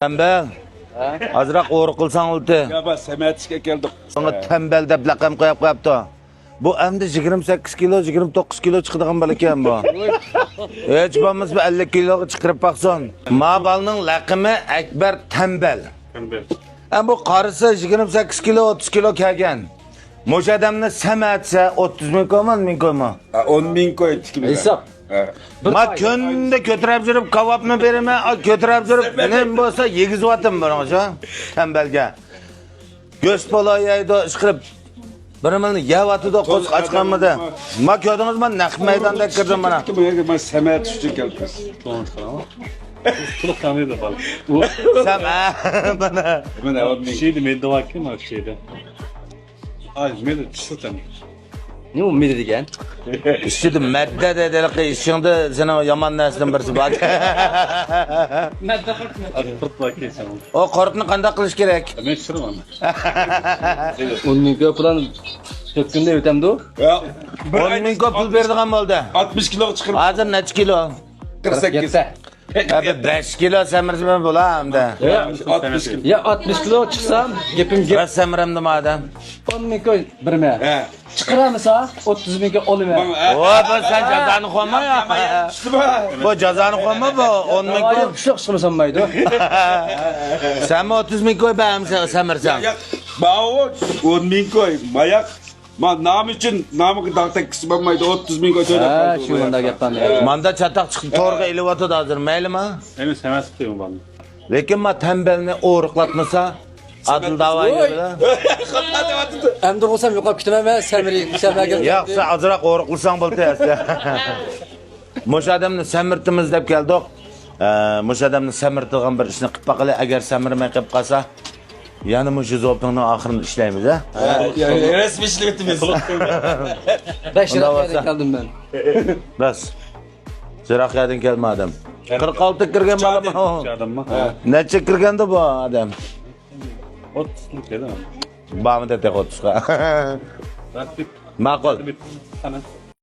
Tembel. Azroq o'g'ri qilsang o'ldi. Ya bas semetishga keldik. Sana tembel deb laqam qo'yibdi. Bu endi 28 kilo, 29 kilo chiqadigan bola ekan bu. Hech bo'lmasa 50 kiloga chiqarib baqson. Ma balning laqimi Akbar Tembel. Bu qarisi 28 kilo, 30 kilo kelgan. Mo'sh odamni samatsa 30 ming ko'man, ming ko'man. 10 ming koy tikimi. Hesap. Ma kunda ko'tarib yurib, kavobni beraman, ko'tarib yurib, nima bo'lsa yegizyaptim birocha. Tembelga. Go'sht poloyaydi, ishqirib birimni yavatida qo'z ochganmidi. Ma ko'rdingiz, men naq maydonda kirdim mana. Bu yerga men semet uchun keldim. Kuluk tanıydı bal. Sen bana. Mana 10 ming. Şeydi medde vakti mi şeydi? Ay medde çıtın. Ne umid edigen? İşte madde dediği işinde sana yaman neslen birisi bak. Hadi fırt vakti sen. O korkunu qanday qilish kerak? Ben şırım onu. Onun köpülen sökkünde ötemdi o. Ya 10 ming pul berdigan bo'ldi. 60 kilo çıkırıp Hozir necha kilo? 48. Abi 5 kilo semirzme bo'lamda. 60 kilo. Ya 60 kilo çıksam gepim gep. Bas semirimdim adam. 10 ming koy birime. He. Çıkaramısa 30 ming olayım. O bu sen cezanı koyma ya. İşte bu. Bu cezanı koyma bu 10 ming koy. Yok çok çıkmasam maydı. Sen mi 30 ming koy ben semirsen? Ya bao 10 ming koy mayak. Ma nam için namı dağıtak kısmamaydı 30 ming koy söyle. Ha şu anda gaptan. Manda çatak chiqib to'rga ilyapti hozir, maylimi? Hemen semes tutuyorum bal. Lekin ma tembelni o'riqlatmasa adil da'vo yo'lida. Hem de olsam yok kitime ben semiri semerge. Yo'qsa azroq o'riqlasang bo'ldi. Mo'sh odamni samirtimiz deb keldik. Mo'sh odamni samirtirgan bir ishni qilib baqili, agar samirmay qilib qolsa, yana mushu zopning oxirini ishlaymiz, ha? Resmi işletimiz. 5 lira kaldım ben. Bas. Ziraxyadin kelmadim. 46 kirgan bola. Adam mı? Necha kirganda bu odam? 30 dedi mi? Bamida tek 30 ga. Rakip. Ma'qul. Tamam.